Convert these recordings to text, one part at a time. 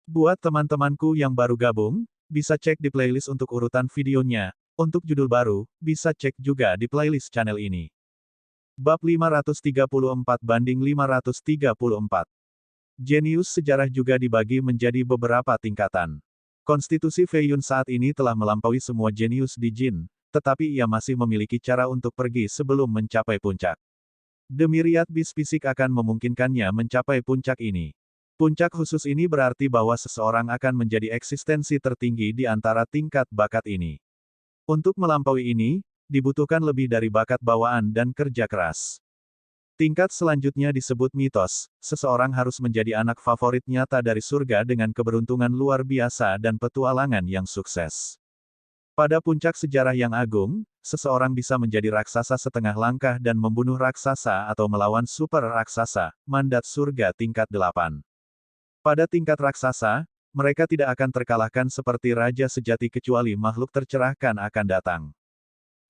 Buat teman-temanku yang baru gabung, bisa cek di playlist untuk urutan videonya. Untuk judul baru, bisa cek juga di playlist channel ini. Bab 534 banding 534. Jenius sejarah juga dibagi menjadi beberapa tingkatan. Konstitusi Fei Yun saat ini telah melampaui semua jenius di Jin, tetapi ia masih memiliki cara untuk pergi sebelum mencapai puncak. Demiriat bis fisik akan memungkinkannya mencapai puncak ini. Puncak khusus ini berarti bahwa seseorang akan menjadi eksistensi tertinggi di antara tingkat bakat ini. Untuk melampaui ini, dibutuhkan lebih dari bakat bawaan dan kerja keras. Tingkat selanjutnya disebut mitos, seseorang harus menjadi anak favorit nyata dari surga dengan keberuntungan luar biasa dan petualangan yang sukses. Pada puncak sejarah yang agung, seseorang bisa menjadi raksasa setengah langkah dan membunuh raksasa atau melawan super raksasa, mandat surga tingkat 8. Pada tingkat raksasa, mereka tidak akan terkalahkan seperti raja sejati kecuali makhluk tercerahkan akan datang.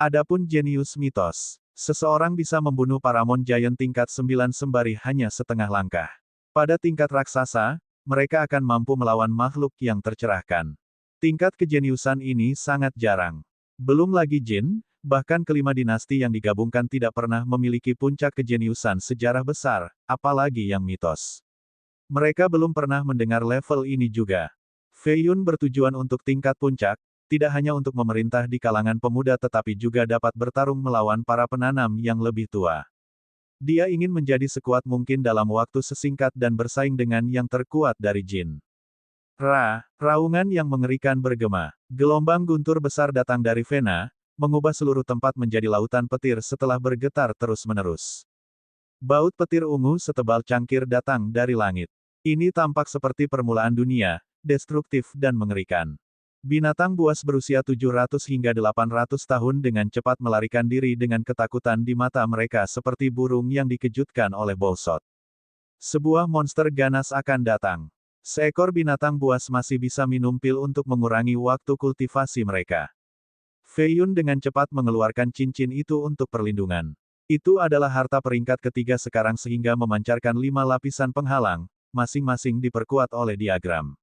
Adapun jenius mitos, seseorang bisa membunuh Paramount Giant tingkat 9 sembari hanya setengah langkah. Pada tingkat raksasa, mereka akan mampu melawan makhluk yang tercerahkan. Tingkat kejeniusan ini sangat jarang. Belum lagi Jin, bahkan kelima dinasti yang digabungkan tidak pernah memiliki puncak kejeniusan sejarah besar, apalagi yang mitos. Mereka belum pernah mendengar level ini juga. Fei Yun bertujuan untuk tingkat puncak, tidak hanya untuk memerintah di kalangan pemuda tetapi juga dapat bertarung melawan para penanam yang lebih tua. Dia ingin menjadi sekuat mungkin dalam waktu sesingkat dan bersaing dengan yang terkuat dari Jin. Raungan yang mengerikan bergema. Gelombang guntur besar datang dari Vena, mengubah seluruh tempat menjadi lautan petir setelah bergetar terus-menerus. Baut petir ungu setebal cangkir datang dari langit. Ini tampak seperti permulaan dunia, destruktif dan mengerikan. Binatang buas berusia 700 hingga 800 tahun dengan cepat melarikan diri dengan ketakutan di mata mereka seperti burung yang dikejutkan oleh bolsot. Sebuah monster ganas akan datang. Seekor binatang buas masih bisa minum pil untuk mengurangi waktu kultivasi mereka. Fei Yun dengan cepat mengeluarkan cincin itu untuk perlindungan. Itu adalah harta peringkat ketiga sekarang sehingga memancarkan 5 lapisan penghalang, masing-masing diperkuat oleh diagram.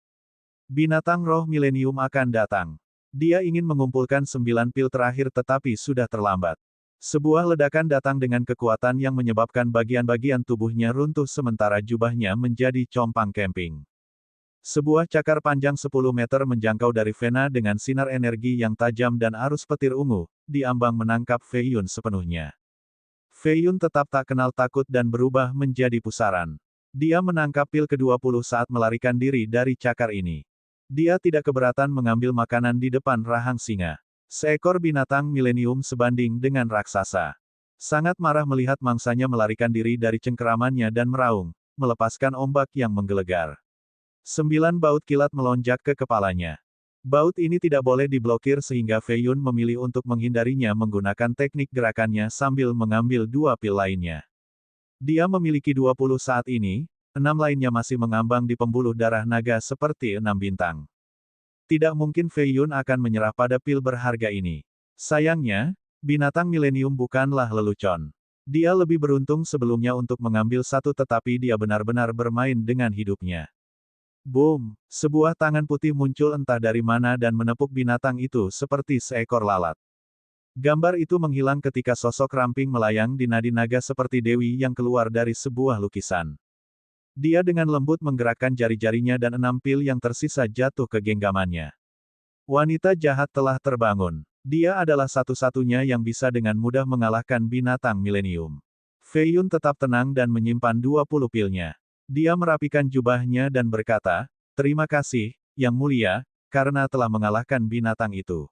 Binatang roh milenium akan datang. Dia ingin mengumpulkan 9 pil terakhir tetapi sudah terlambat. Sebuah ledakan datang dengan kekuatan yang menyebabkan bagian-bagian tubuhnya runtuh sementara jubahnya menjadi compang camping. Sebuah cakar panjang 10 meter menjangkau dari Vena dengan sinar energi yang tajam dan arus petir ungu, diambang menangkap Fei Yun sepenuhnya. Fei Yun tetap tak kenal takut dan berubah menjadi pusaran. Dia menangkap pil ke-20 saat melarikan diri dari cakar ini. Dia tidak keberatan mengambil makanan di depan rahang singa. Seekor binatang milenium sebanding dengan raksasa. Sangat marah melihat mangsanya melarikan diri dari cengkeramannya dan meraung, melepaskan ombak yang menggelegar. 9 baut kilat melonjak ke kepalanya. Baut ini tidak boleh diblokir sehingga Fei Yun memilih untuk menghindarinya menggunakan teknik gerakannya sambil mengambil 2 pil lainnya. Dia memiliki 20 saat ini, 6 lainnya masih mengambang di pembuluh darah naga seperti 6 bintang. Tidak mungkin Fei Yun akan menyerah pada pil berharga ini. Sayangnya, binatang milenium bukanlah lelucon. Dia lebih beruntung sebelumnya untuk mengambil satu tetapi dia benar-benar bermain dengan hidupnya. Boom! Sebuah tangan putih muncul entah dari mana dan menepuk binatang itu seperti seekor lalat. Gambar itu menghilang ketika sosok ramping melayang di nadi naga seperti dewi yang keluar dari sebuah lukisan. Dia dengan lembut menggerakkan jari-jarinya dan 6 pil yang tersisa jatuh ke genggamannya. Wanita jahat telah terbangun. Dia adalah satu-satunya yang bisa dengan mudah mengalahkan binatang milenium. Fei Yun tetap tenang dan menyimpan 20 pilnya. Dia merapikan jubahnya dan berkata, "Terima kasih, Yang Mulia, karena telah mengalahkan binatang itu.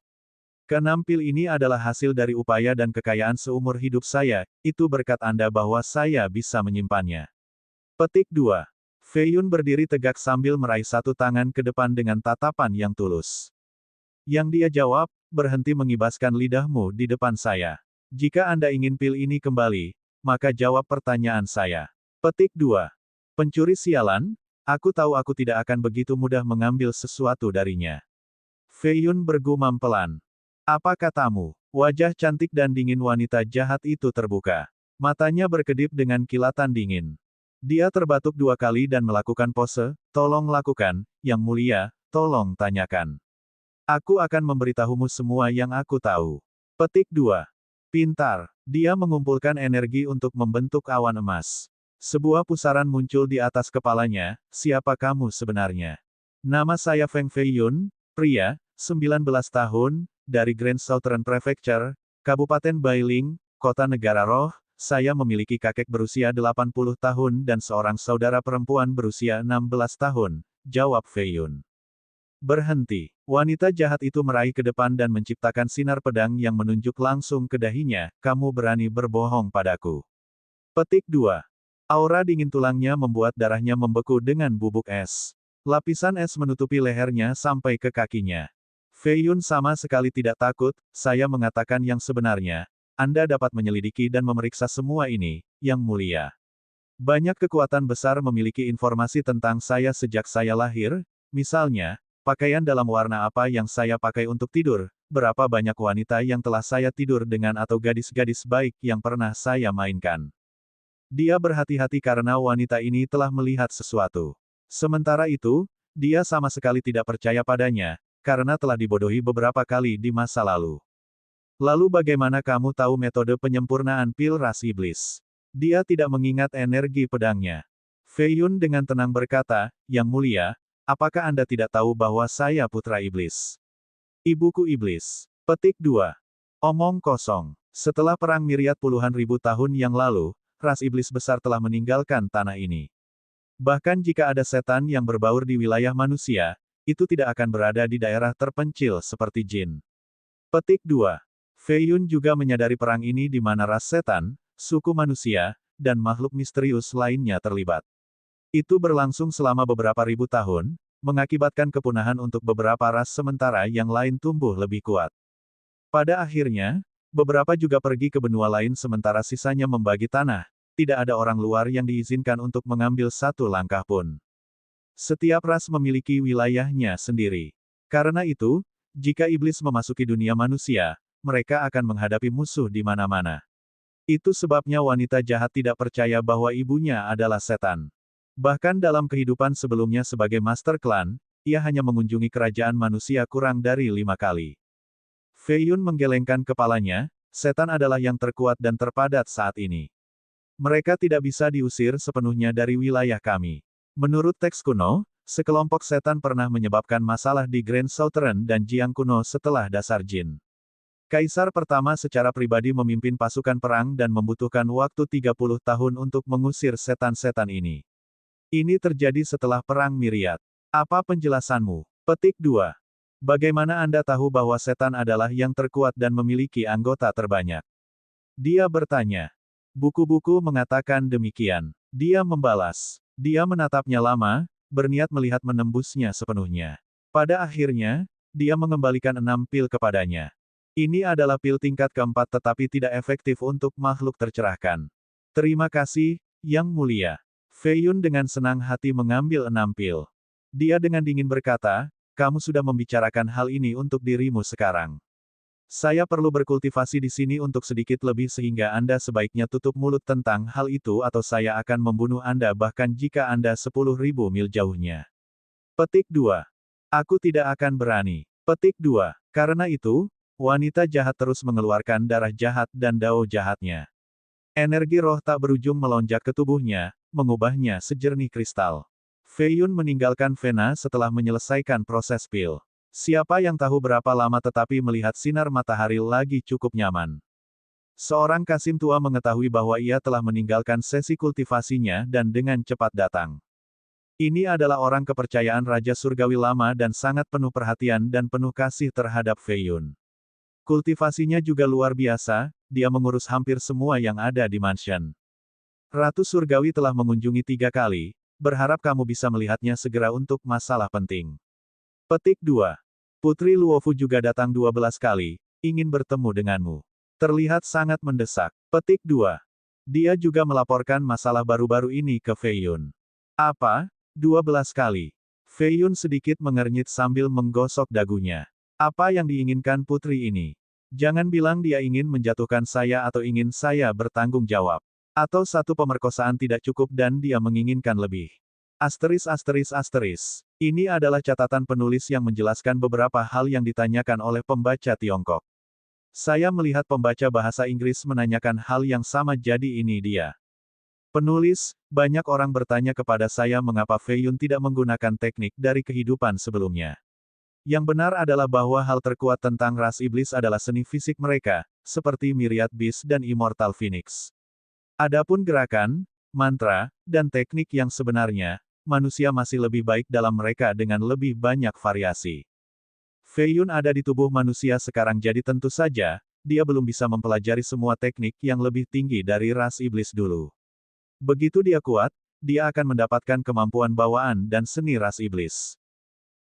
Keenam pil ini adalah hasil dari upaya dan kekayaan seumur hidup saya, itu berkat Anda bahwa saya bisa menyimpannya." Petik 2. Fei Yun berdiri tegak sambil meraih satu tangan ke depan dengan tatapan yang tulus. Yang dia jawab, "Berhenti mengibaskan lidahmu di depan saya. Jika Anda ingin pil ini kembali, maka jawab pertanyaan saya." Petik 2. Pencuri sialan, aku tahu aku tidak akan begitu mudah mengambil sesuatu darinya. Fei Yun bergumam pelan. "Apa katamu?" Wajah cantik dan dingin wanita jahat itu terbuka. Matanya berkedip dengan kilatan dingin. Dia terbatuk 2 kali dan melakukan pose, tolong lakukan, Yang Mulia, tolong tanyakan. Aku akan memberitahumu semua yang aku tahu. Petik 2. Pintar. Dia mengumpulkan energi untuk membentuk awan emas. Sebuah pusaran muncul di atas kepalanya, siapa kamu sebenarnya? Nama saya Feng Feiyun, pria, 19 tahun, dari Grand Southern Prefecture, Kabupaten Bailing, Kota Negara Roh. Saya memiliki kakek berusia 80 tahun dan seorang saudara perempuan berusia 16 tahun, jawab Feiyun. Berhenti. Wanita jahat itu meraih ke depan dan menciptakan sinar pedang yang menunjuk langsung ke dahinya, kamu berani berbohong padaku. Petik 2. Aura dingin tulangnya membuat darahnya membeku dengan bubuk es. Lapisan es menutupi lehernya sampai ke kakinya. Feiyun sama sekali tidak takut, saya mengatakan yang sebenarnya. Anda dapat menyelidiki dan memeriksa semua ini, Yang Mulia. Banyak kekuatan besar memiliki informasi tentang saya sejak saya lahir, misalnya, pakaian dalam warna apa yang saya pakai untuk tidur, berapa banyak wanita yang telah saya tidur dengan atau gadis-gadis baik yang pernah saya mainkan. Dia berhati-hati karena wanita ini telah melihat sesuatu. Sementara itu, dia sama sekali tidak percaya padanya, karena telah dibodohi beberapa kali di masa lalu. Lalu bagaimana kamu tahu metode penyempurnaan pil ras iblis? Dia tidak mengingat energi pedangnya. Feiyun dengan tenang berkata, Yang Mulia, apakah Anda tidak tahu bahwa saya putra iblis? Ibuku iblis. Petik 2. Omong kosong. Setelah perang Myriad puluhan ribu tahun yang lalu, ras iblis besar telah meninggalkan tanah ini. Bahkan jika ada setan yang berbaur di wilayah manusia, itu tidak akan berada di daerah terpencil seperti jin. Petik 2. Feiyun juga menyadari perang ini di mana ras setan, suku manusia, dan makhluk misterius lainnya terlibat. Itu berlangsung selama beberapa ribu tahun, mengakibatkan kepunahan untuk beberapa ras sementara yang lain tumbuh lebih kuat. Pada akhirnya, beberapa juga pergi ke benua lain sementara sisanya membagi tanah, tidak ada orang luar yang diizinkan untuk mengambil satu langkah pun. Setiap ras memiliki wilayahnya sendiri. Karena itu, jika iblis memasuki dunia manusia, mereka akan menghadapi musuh di mana-mana. Itu sebabnya wanita jahat tidak percaya bahwa ibunya adalah setan. Bahkan dalam kehidupan sebelumnya sebagai master klan, ia hanya mengunjungi kerajaan manusia kurang dari 5 kali. Feiyun menggelengkan kepalanya, setan adalah yang terkuat dan terpadat saat ini. Mereka tidak bisa diusir sepenuhnya dari wilayah kami. Menurut teks kuno, sekelompok setan pernah menyebabkan masalah di Grand Southern dan Jiang kuno setelah dasar jin. Kaisar pertama secara pribadi memimpin pasukan perang dan membutuhkan waktu 30 tahun untuk mengusir setan-setan ini. Ini terjadi setelah Perang Myriad. Apa penjelasanmu? Petik 2. Bagaimana Anda tahu bahwa setan adalah yang terkuat dan memiliki anggota terbanyak? Dia bertanya. Buku-buku mengatakan demikian. Dia membalas. Dia menatapnya lama, berniat melihat menembusnya sepenuhnya. Pada akhirnya, dia mengembalikan 6 pil kepadanya. Ini adalah pil tingkat keempat tetapi tidak efektif untuk makhluk tercerahkan. Terima kasih, Yang Mulia. Feiyun dengan senang hati mengambil 6 pil. Dia dengan dingin berkata, kamu sudah membicarakan hal ini untuk dirimu sekarang. Saya perlu berkultivasi di sini untuk sedikit lebih sehingga Anda sebaiknya tutup mulut tentang hal itu atau saya akan membunuh Anda bahkan jika Anda 10.000 mil jauhnya. Petik 2. Aku tidak akan berani. Petik 2. Karena itu, wanita jahat terus mengeluarkan darah jahat dan dao jahatnya. Energi roh tak berujung melonjak ke tubuhnya, mengubahnya sejernih kristal. Feiyun meninggalkan Vena setelah menyelesaikan proses pil. Siapa yang tahu berapa lama tetapi melihat sinar matahari lagi cukup nyaman. Seorang kasim tua mengetahui bahwa ia telah meninggalkan sesi kultivasinya dan dengan cepat datang. Ini adalah orang kepercayaan Raja Surgawi lama dan sangat penuh perhatian dan penuh kasih terhadap Feiyun. Kultivasinya juga luar biasa, dia mengurus hampir semua yang ada di mansion. Ratu Surgawi telah mengunjungi 3 kali, berharap kamu bisa melihatnya segera untuk masalah penting. Petik 2. Putri Luofu juga datang 12 kali, ingin bertemu denganmu. Terlihat sangat mendesak. Petik 2. Dia juga melaporkan masalah baru-baru ini ke Feiyun. Apa? 12 kali. Feiyun sedikit mengernyit sambil menggosok dagunya. Apa yang diinginkan putri ini? Jangan bilang dia ingin menjatuhkan saya atau ingin saya bertanggung jawab. Atau satu pemerkosaan tidak cukup dan dia menginginkan lebih. Asteris asteris asteris. Ini adalah catatan penulis yang menjelaskan beberapa hal yang ditanyakan oleh pembaca Tiongkok. Saya melihat pembaca bahasa Inggris menanyakan hal yang sama, jadi ini dia. Penulis, banyak orang bertanya kepada saya mengapa Fei Yun tidak menggunakan teknik dari kehidupan sebelumnya. Yang benar adalah bahwa hal terkuat tentang ras iblis adalah seni fisik mereka, seperti Myriad Beast dan Immortal Phoenix. Adapun gerakan, mantra, dan teknik yang sebenarnya, manusia masih lebih baik dalam mereka dengan lebih banyak variasi. Fei Yun ada di tubuh manusia sekarang, jadi tentu saja, dia belum bisa mempelajari semua teknik yang lebih tinggi dari ras iblis dulu. Begitu dia kuat, dia akan mendapatkan kemampuan bawaan dan seni ras iblis.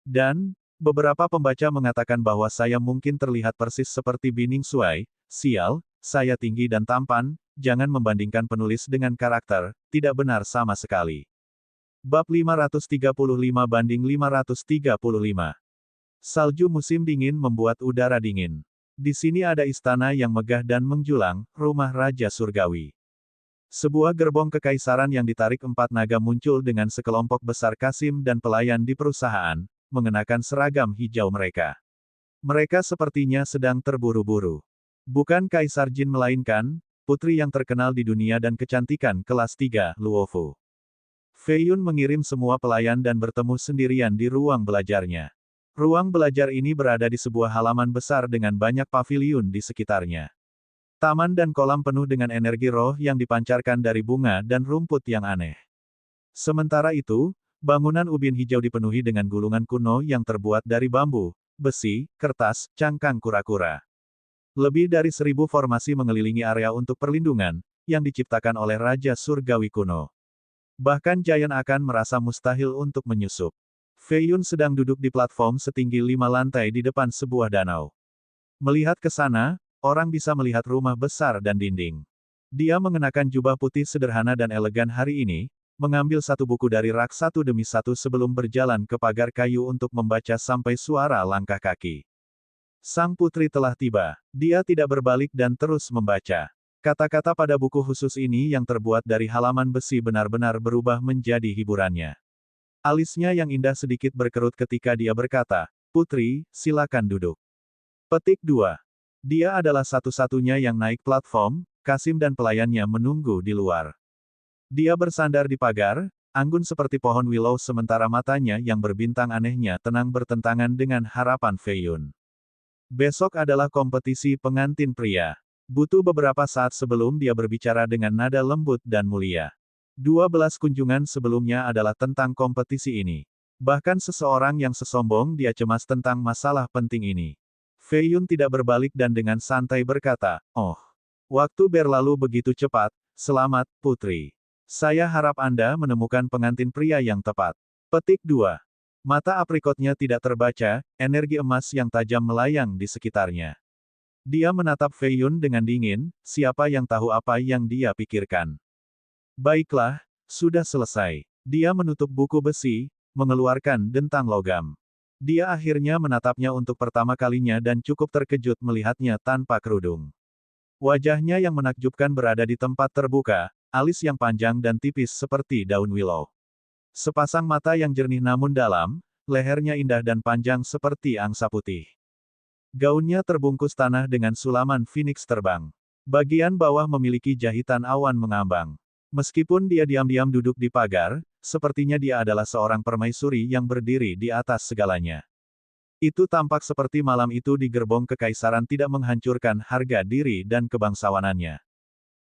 Dan, beberapa pembaca mengatakan bahwa saya mungkin terlihat persis seperti Bining Shuai. Sial, saya tinggi dan tampan, jangan membandingkan penulis dengan karakter, tidak benar sama sekali. Bab 535 banding 535. Salju musim dingin membuat udara dingin. Di sini ada istana yang megah dan menjulang, rumah Raja Surgawi. Sebuah gerbong kekaisaran yang ditarik 4 naga muncul dengan sekelompok besar kasim dan pelayan di perusahaan, mengenakan seragam hijau mereka. Mereka sepertinya sedang terburu-buru. Bukan Kaisar Jin melainkan, putri yang terkenal di dunia dan kecantikan kelas 3, Luofu. Fei Yun mengirim semua pelayan dan bertemu sendirian di ruang belajarnya. Ruang belajar ini berada di sebuah halaman besar dengan banyak paviliun di sekitarnya. Taman dan kolam penuh dengan energi roh yang dipancarkan dari bunga dan rumput yang aneh. Sementara itu, bangunan ubin hijau dipenuhi dengan gulungan kuno yang terbuat dari bambu, besi, kertas, cangkang kura-kura. Lebih dari 1000 formasi mengelilingi area untuk perlindungan, yang diciptakan oleh Raja Surgawi kuno. Bahkan Giant akan merasa mustahil untuk menyusup. Fei Yun sedang duduk di platform setinggi 5 lantai di depan sebuah danau. Melihat ke sana, orang bisa melihat rumah besar dan dinding. Dia mengenakan jubah putih sederhana dan elegan hari ini, mengambil satu buku dari rak satu demi satu sebelum berjalan ke pagar kayu untuk membaca sampai suara langkah kaki. Sang putri telah tiba. Dia tidak berbalik dan terus membaca. Kata-kata pada buku khusus ini yang terbuat dari halaman besi benar-benar berubah menjadi hiburannya. Alisnya yang indah sedikit berkerut ketika dia berkata, "Putri, silakan duduk." Petik 2. Dia adalah satu-satunya yang naik platform, Kasim dan pelayannya menunggu di luar. Dia bersandar di pagar, anggun seperti pohon willow sementara matanya yang berbintang anehnya tenang bertentangan dengan harapan Fei Yun. Besok adalah kompetisi pengantin pria. Butuh beberapa saat sebelum dia berbicara dengan nada lembut dan mulia. 12 kunjungan sebelumnya adalah tentang kompetisi ini. Bahkan seseorang yang sesombong dia cemas tentang masalah penting ini. Fei Yun tidak berbalik dan dengan santai berkata, "Oh, waktu berlalu begitu cepat, selamat, putri. Saya harap Anda menemukan pengantin pria yang tepat." Petik 2. Mata aprikotnya tidak terbaca, energi emas yang tajam melayang di sekitarnya. Dia menatap Fei Yun dengan dingin, siapa yang tahu apa yang dia pikirkan. Baiklah, sudah selesai. Dia menutup buku besi, mengeluarkan dentang logam. Dia akhirnya menatapnya untuk pertama kalinya dan cukup terkejut melihatnya tanpa kerudung. Wajahnya yang menakjubkan berada di tempat terbuka, alis yang panjang dan tipis seperti daun willow. Sepasang mata yang jernih namun dalam, lehernya indah dan panjang seperti angsa putih. Gaunnya terbungkus tanah dengan sulaman phoenix terbang. Bagian bawah memiliki jahitan awan mengambang. Meskipun dia diam-diam duduk di pagar, sepertinya dia adalah seorang permaisuri yang berdiri di atas segalanya. Itu tampak seperti malam itu di gerbong kekaisaran tidak menghancurkan harga diri dan kebangsawanannya.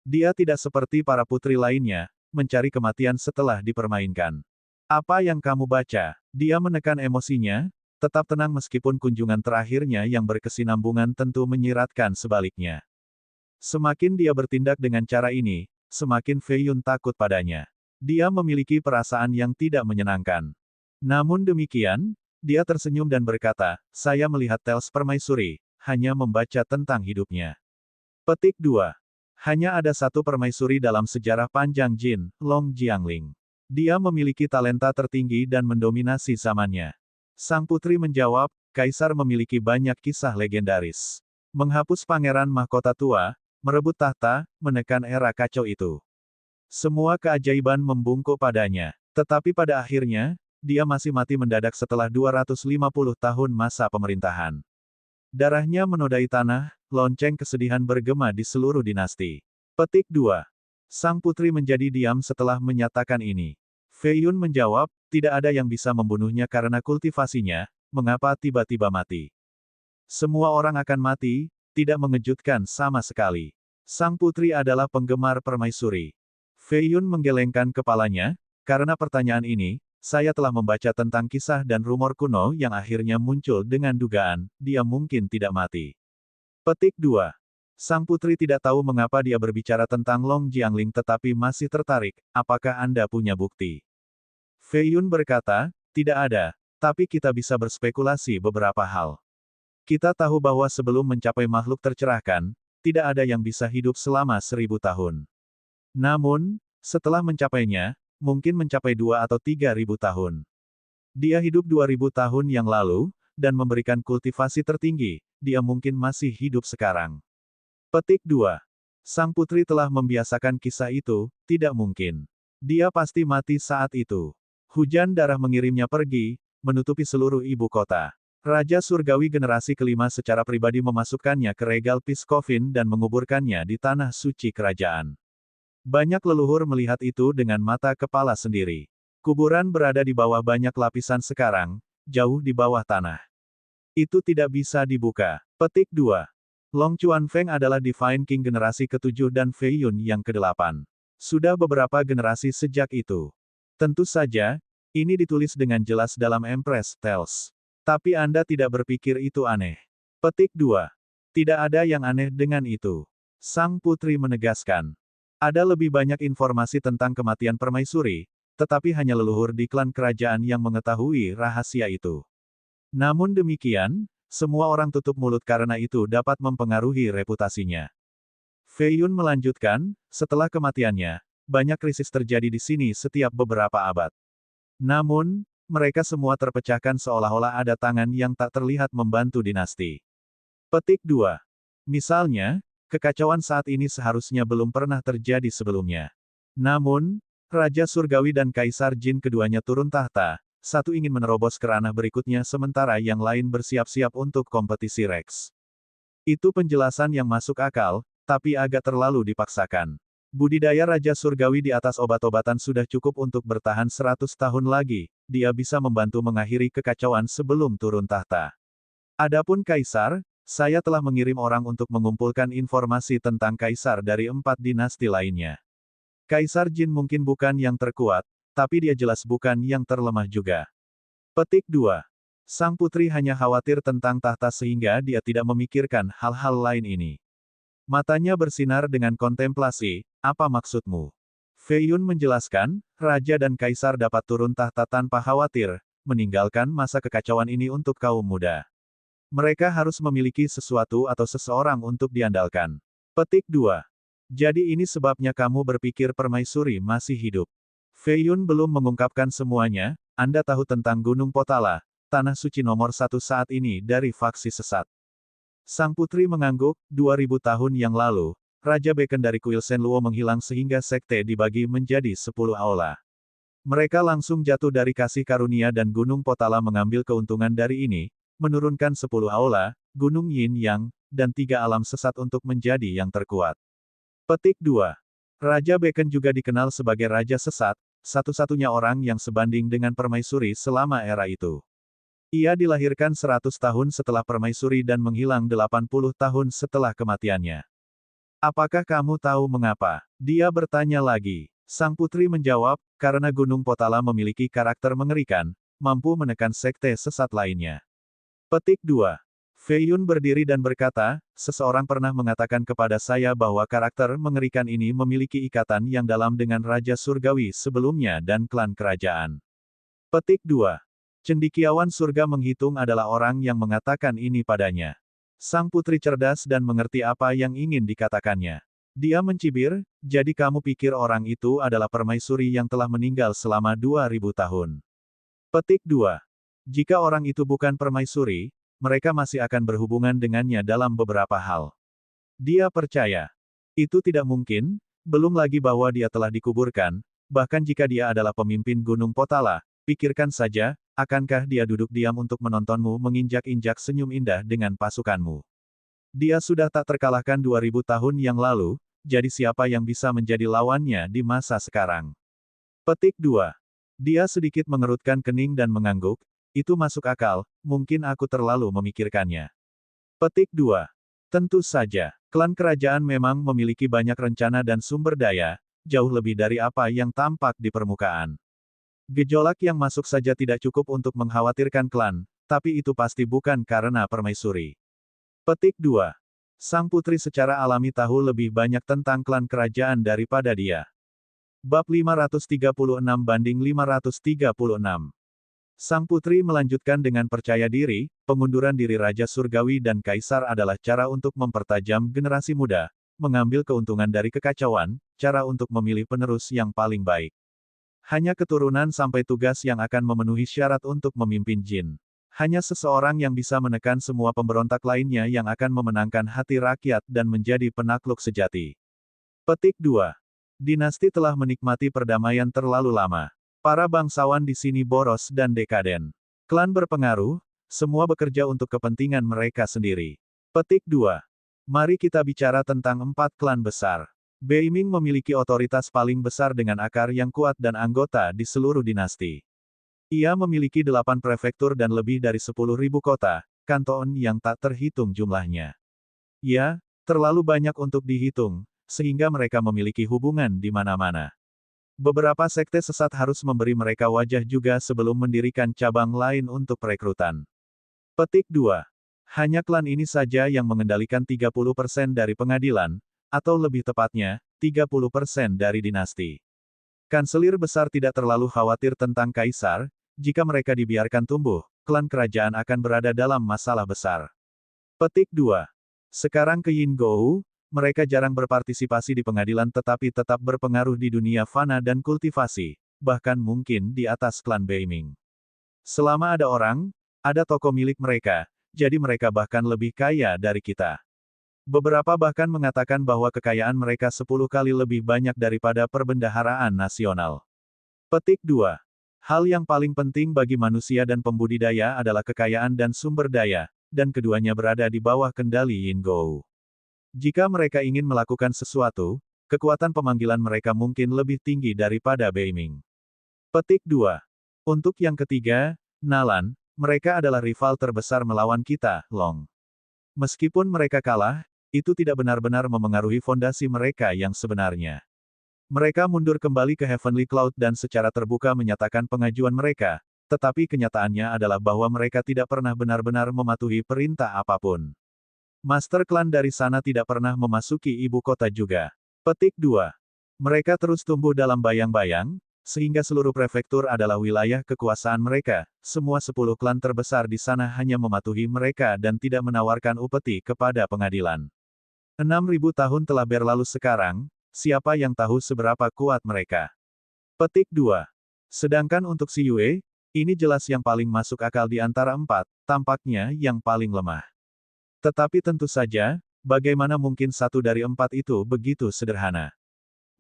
Dia tidak seperti para putri lainnya, mencari kematian setelah dipermainkan. Apa yang kamu baca? Dia menekan emosinya, tetap tenang meskipun kunjungan terakhirnya yang berkesinambungan tentu menyiratkan sebaliknya. Semakin dia bertindak dengan cara ini, semakin Fei Yun takut padanya. Dia memiliki perasaan yang tidak menyenangkan. Namun demikian, dia tersenyum dan berkata, "Saya melihat Tales Permaisuri, hanya membaca tentang hidupnya." Petik 2. Hanya ada satu permaisuri dalam sejarah panjang Jin, Long Jiangling. Dia memiliki talenta tertinggi dan mendominasi zamannya. Sang putri menjawab, Kaisar memiliki banyak kisah legendaris. Menghapus pangeran mahkota tua, merebut tahta, menekan era kacau itu. Semua keajaiban membungkuk padanya. Tetapi pada akhirnya, dia masih mati mendadak setelah 250 tahun masa pemerintahan. Darahnya menodai tanah, lonceng kesedihan bergema di seluruh dinasti. Petik 2. Sang putri menjadi diam setelah menyatakan ini. Fei Yun menjawab, tidak ada yang bisa membunuhnya karena kultivasinya, mengapa tiba-tiba mati. Semua orang akan mati, tidak mengejutkan sama sekali. Sang putri adalah penggemar permaisuri. Fei Yun menggelengkan kepalanya, karena pertanyaan ini, saya telah membaca tentang kisah dan rumor kuno yang akhirnya muncul dengan dugaan, dia mungkin tidak mati. Petik 2. Sang putri tidak tahu mengapa dia berbicara tentang Long Jiangling tetapi masih tertarik, apakah Anda punya bukti? Fei Yun berkata, tidak ada, tapi kita bisa berspekulasi beberapa hal. Kita tahu bahwa sebelum mencapai makhluk tercerahkan, tidak ada yang bisa hidup selama 1000 tahun. Namun, setelah mencapainya, mungkin mencapai 2 atau 3000 tahun. Dia hidup 2000 tahun yang lalu, dan memberikan kultivasi tertinggi, dia mungkin masih hidup sekarang. Petik 2. Sang putri telah membiasakan kisah itu, tidak mungkin. Dia pasti mati saat itu. Hujan darah mengirimnya pergi, menutupi seluruh ibu kota. Raja Surgawi generasi kelima secara pribadi memasukkannya ke regal Piskovin dan menguburkannya di tanah suci kerajaan. Banyak leluhur melihat itu dengan mata kepala sendiri. Kuburan berada di bawah banyak lapisan sekarang, jauh di bawah tanah. Itu tidak bisa dibuka. Petik 2. Long Chuanfeng adalah Divine King generasi ke-7 dan Fei Yun yang ke-8. Sudah beberapa generasi sejak itu. Tentu saja, ini ditulis dengan jelas dalam Empress Tales. Tapi Anda tidak berpikir itu aneh. Petik 2. Tidak ada yang aneh dengan itu. Sang putri menegaskan. Ada lebih banyak informasi tentang kematian permaisuri, tetapi hanya leluhur di klan kerajaan yang mengetahui rahasia itu. Namun demikian, semua orang tutup mulut karena itu dapat mempengaruhi reputasinya. Fei Yun melanjutkan, setelah kematiannya, banyak krisis terjadi di sini setiap beberapa abad. Namun, mereka semua terpecahkan seolah-olah ada tangan yang tak terlihat membantu dinasti. Petik 2. Misalnya, kekacauan saat ini seharusnya belum pernah terjadi sebelumnya. Namun, Raja Surgawi dan Kaisar Jin keduanya turun tahta, satu ingin menerobos ke ranah berikutnya sementara yang lain bersiap-siap untuk kompetisi Rex. Itu penjelasan yang masuk akal, tapi agak terlalu dipaksakan. Budidaya Raja Surgawi di atas obat-obatan sudah cukup untuk bertahan 100 tahun lagi, dia bisa membantu mengakhiri kekacauan sebelum turun tahta. Adapun Kaisar, saya telah mengirim orang untuk mengumpulkan informasi tentang Kaisar dari 4 dinasti lainnya. Kaisar Jin mungkin bukan yang terkuat, tapi dia jelas bukan yang terlemah juga. Petik 2. Sang putri hanya khawatir tentang tahta sehingga dia tidak memikirkan hal-hal lain ini. Matanya bersinar dengan kontemplasi, apa maksudmu? Fei Yun menjelaskan, Raja dan Kaisar dapat turun tahta tanpa khawatir, meninggalkan masa kekacauan ini untuk kaum muda. Mereka harus memiliki sesuatu atau seseorang untuk diandalkan. Petik 2. Jadi ini sebabnya kamu berpikir permaisuri masih hidup. Fei Yun belum mengungkapkan semuanya, Anda tahu tentang Gunung Potala, tanah suci nomor 1 saat ini dari faksi sesat. Sang putri mengangguk, 2000 tahun yang lalu, Raja Beken dari kuil Shenluo menghilang sehingga sekte dibagi menjadi 10 aula. Mereka langsung jatuh dari kasih karunia dan Gunung Potala mengambil keuntungan dari ini, menurunkan 10 aula, Gunung Yin Yang, dan 3 alam sesat untuk menjadi yang terkuat. Petik 2. Raja Beken juga dikenal sebagai Raja Sesat, satu-satunya orang yang sebanding dengan permaisuri selama era itu. Ia dilahirkan 100 tahun setelah permaisuri dan menghilang 80 tahun setelah kematiannya. Apakah kamu tahu mengapa? Dia bertanya lagi. Sang putri menjawab, karena Gunung Potala memiliki karakter mengerikan, mampu menekan sekte sesat lainnya. Petik 2. Fei Yun berdiri dan berkata, seseorang pernah mengatakan kepada saya bahwa karakter mengerikan ini memiliki ikatan yang dalam dengan Raja Surgawi sebelumnya dan klan kerajaan. Petik 2. Cendekiawan surga menghitung adalah orang yang mengatakan ini padanya. Sang putri cerdas dan mengerti apa yang ingin dikatakannya. Dia mencibir, jadi kamu pikir orang itu adalah permaisuri yang telah meninggal selama 2000 tahun. Petik 2. Jika orang itu bukan permaisuri, mereka masih akan berhubungan dengannya dalam beberapa hal. Dia percaya. Itu tidak mungkin, Belum lagi bahwa dia telah dikuburkan, bahkan jika dia adalah pemimpin Gunung Potala, pikirkan saja, akankah dia duduk diam untuk menontonmu menginjak-injak senyum indah dengan pasukanmu? Dia sudah tak terkalahkan 2000 tahun yang lalu, jadi siapa yang bisa menjadi lawannya di masa sekarang? Petik 2. Dia sedikit mengerutkan kening dan mengangguk, itu masuk akal, mungkin aku terlalu memikirkannya. Petik 2. Tentu saja, klan kerajaan memang memiliki banyak rencana dan sumber daya, jauh lebih dari apa yang tampak di permukaan. Gejolak yang masuk saja tidak cukup untuk mengkhawatirkan klan, tapi itu pasti bukan karena permaisuri. Petik 2. Sang putri secara alami tahu lebih banyak tentang klan kerajaan daripada dia. Bab 536-536. Sang putri melanjutkan dengan percaya diri, pengunduran diri Raja Surgawi dan Kaisar adalah cara untuk mempertajam generasi muda, mengambil keuntungan dari kekacauan, cara untuk memilih penerus yang paling baik. Hanya keturunan sampai tugas yang akan memenuhi syarat untuk memimpin Jin. Hanya seseorang yang bisa menekan semua pemberontak lainnya yang akan memenangkan hati rakyat dan menjadi penakluk sejati. Petik 2. Dinasti telah menikmati perdamaian terlalu lama. Para bangsawan di sini boros dan dekaden. Klan berpengaruh, semua bekerja untuk kepentingan mereka sendiri. Petik 2. Mari kita bicara tentang 4 klan besar. Beiming memiliki otoritas paling besar dengan akar yang kuat dan anggota di seluruh dinasti. Ia memiliki 8 prefektur dan lebih dari 10.000 kota, kanton yang tak terhitung jumlahnya. Ya, terlalu banyak untuk dihitung, sehingga mereka memiliki hubungan di mana-mana. Beberapa sekte sesat harus memberi mereka wajah juga sebelum mendirikan cabang lain untuk perekrutan. Petik 2. Hanya klan ini saja yang mengendalikan 30% dari pengadilan, atau lebih tepatnya, 30% dari dinasti. Kanselir besar tidak terlalu khawatir tentang kaisar, jika mereka dibiarkan tumbuh, klan kerajaan akan berada dalam masalah besar. Petik 2. Sekarang ke Yingkou, mereka jarang berpartisipasi di pengadilan tetapi tetap berpengaruh di dunia fana dan kultivasi, bahkan mungkin di atas klan Beiming. Selama ada orang, ada toko milik mereka, jadi mereka bahkan lebih kaya dari kita. Beberapa bahkan mengatakan bahwa kekayaan mereka 10 kali lebih banyak daripada perbendaharaan nasional. Petik 2. Hal yang paling penting bagi manusia dan pembudidaya adalah kekayaan dan sumber daya, dan keduanya berada di bawah kendali Yingkou. Jika mereka ingin melakukan sesuatu, kekuatan pemanggilan mereka mungkin lebih tinggi daripada Beiming. Petik 2. Untuk yang ketiga, Nalan, mereka adalah rival terbesar melawan kita, Long. Meskipun mereka kalah, itu tidak benar-benar memengaruhi fondasi mereka yang sebenarnya. Mereka mundur kembali ke Heavenly Cloud dan secara terbuka menyatakan pengajuan mereka, tetapi kenyataannya adalah bahwa mereka tidak pernah benar-benar mematuhi perintah apapun. Master klan dari sana tidak pernah memasuki ibu kota juga. Petik 2. Mereka terus tumbuh dalam bayang-bayang, sehingga seluruh prefektur adalah wilayah kekuasaan mereka, semua 10 klan terbesar di sana hanya mematuhi mereka dan tidak menawarkan upeti kepada pengadilan. 6.000 tahun telah berlalu sekarang, siapa yang tahu seberapa kuat mereka? Petik 2. Sedangkan untuk si Yue, ini jelas yang paling masuk akal di antara 4, tampaknya yang paling lemah. Tetapi tentu saja, bagaimana mungkin satu dari 4 itu begitu sederhana?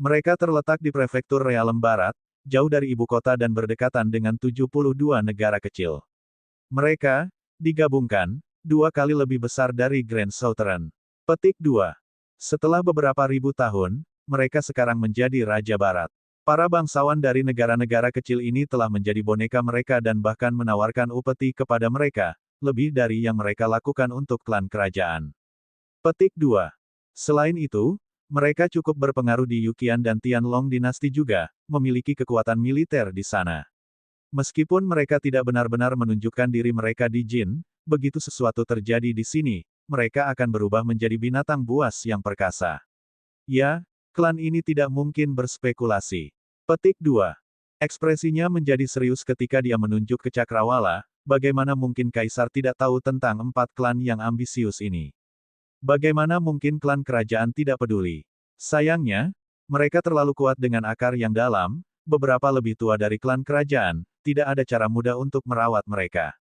Mereka terletak di prefektur Realem Barat, jauh dari ibu kota dan berdekatan dengan 72 negara kecil. Mereka, digabungkan, 2 kali lebih besar dari Grand Southern. Petik 2. Setelah beberapa ribu tahun, mereka sekarang menjadi Raja Barat. Para bangsawan dari negara-negara kecil ini telah menjadi boneka mereka dan bahkan menawarkan upeti kepada mereka, lebih dari yang mereka lakukan untuk klan kerajaan. Petik 2. Selain itu, mereka cukup berpengaruh di Yuqian dan Tianlong dinasti juga, memiliki kekuatan militer di sana. Meskipun mereka tidak benar-benar menunjukkan diri mereka di Jin, begitu sesuatu terjadi di sini, mereka akan berubah menjadi binatang buas yang perkasa. Ya, klan ini tidak mungkin berspekulasi. Petik 2. Ekspresinya menjadi serius ketika dia menunjuk ke Cakrawala. Bagaimana mungkin Kaisar tidak tahu tentang 4 klan yang ambisius ini? Bagaimana mungkin klan kerajaan tidak peduli? Sayangnya, mereka terlalu kuat dengan akar yang dalam, beberapa lebih tua dari klan kerajaan, tidak ada cara mudah untuk merawat mereka.